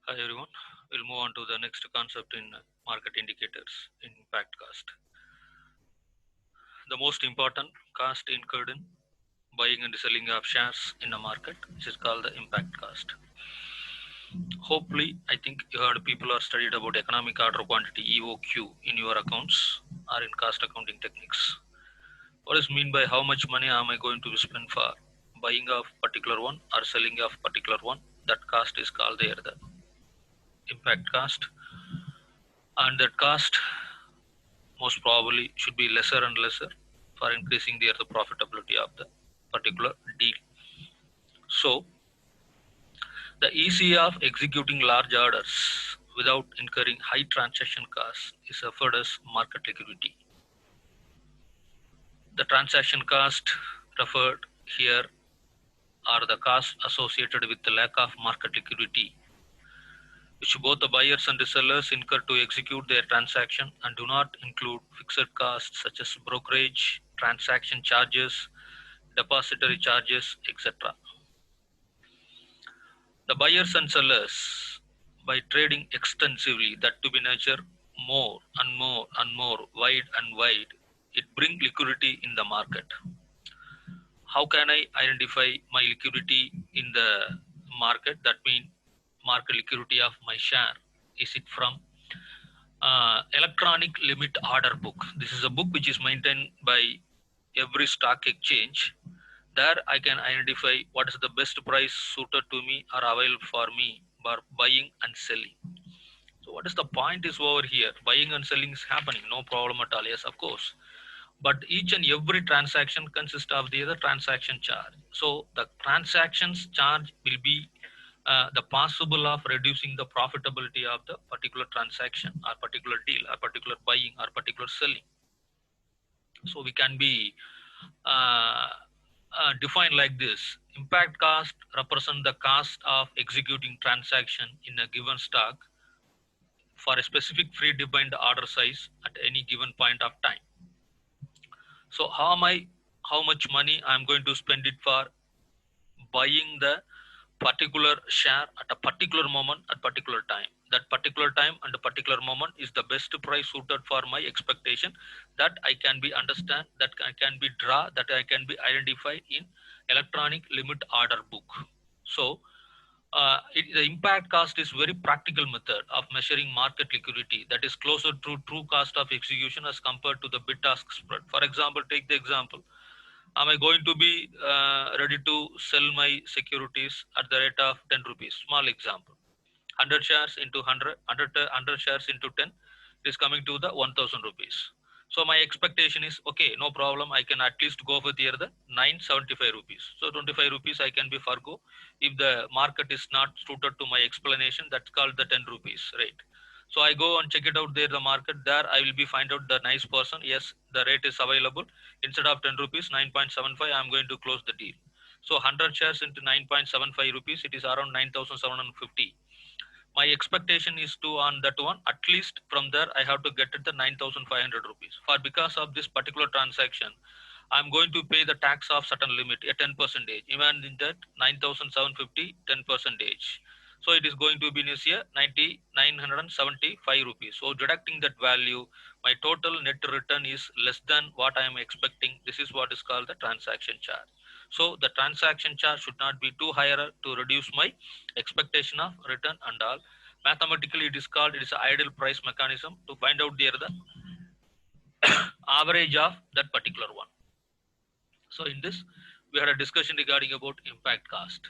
Hi everyone. We'll move on to the next concept in market indicators in impact cost. The most important cost incurred in buying and selling of shares in a market, which is called the impact cost. Hopefully, I think you heard people are studied about economic order quantity EOQ in your accounts or in cost accounting techniques. What is mean by how much money am I going to spend for buying of particular one or selling of particular one? That cost is called there the impact cost, and that cost most probably should be lesser and lesser for increasing the profitability of the particular deal. So the easy of executing large orders without incurring high transaction costs is offered as market liquidity. The transaction cost referred here are the costs associated with the lack of market liquidity, which both the buyers and the sellers incur to execute their transaction and do not include fixed costs such as brokerage, transaction charges, depository charges, etc. The buyers and sellers, by trading extensively, that to be nature more and more and more, wide and wide, it bring liquidity in the market. How can I identify my liquidity in the market? That means market liquidity of my share. Is it from electronic limit order book? This is a book which is maintained by every stock exchange. There I can identify what is the best price suited to me or available for me for buying and selling. So what is the point is over here? Buying and selling is happening, no problem at all. Yes, of course. But each and every transaction consists of the other transaction charge. So the transactions charge will be the possible of reducing the profitability of the particular transaction or particular deal or particular buying or particular selling. So we can be uh, defined like this: impact cost represent the cost of executing transaction in a given stock for a specific predefined order size at any given point of time. So how much money I'm going to spend it for buying the particular share at a particular moment at particular time. That particular time and a particular moment is the best price suited for my expectation, that I can be understand, that I can be draw, that I can be identified in electronic limit order book. So the impact cost is very practical method of measuring market liquidity that is closer to true cost of execution as compared to the bid ask spread. For example, take the example: am I going to be ready to sell my securities at the rate of 10 rupees? Small example. 100 shares into 100 shares into 10 is coming to the 1000 rupees. So my expectation is, okay, no problem, I can at least go with here the 975 rupees. So 25 rupees I can be forgo if the market is not suited to my explanation. That's called the 10 rupees rate. So I go and check it out there, the market. There I will be find out the nice person. Yes, the rate is available. Instead of 10 rupees, 9.75, I'm going to close the deal. So 100 shares into 9.75 rupees, it is around 9,750. My expectation is to on that one, at least from there I have to get it the 9,500 rupees. For because of this particular transaction, I'm going to pay the tax of certain limit, a 10 percentage. Even in that 9,750, 10 percentage. So it is going to be this year 9,975 rupees. So deducting that value, my total net return is less than what I am expecting. This is what is called the transaction charge. So the transaction charge should not be too higher to reduce my expectation of return and all. Mathematically, it is called, it is an ideal price mechanism to find out the average of that particular one. So in this, we had a discussion regarding about impact cost.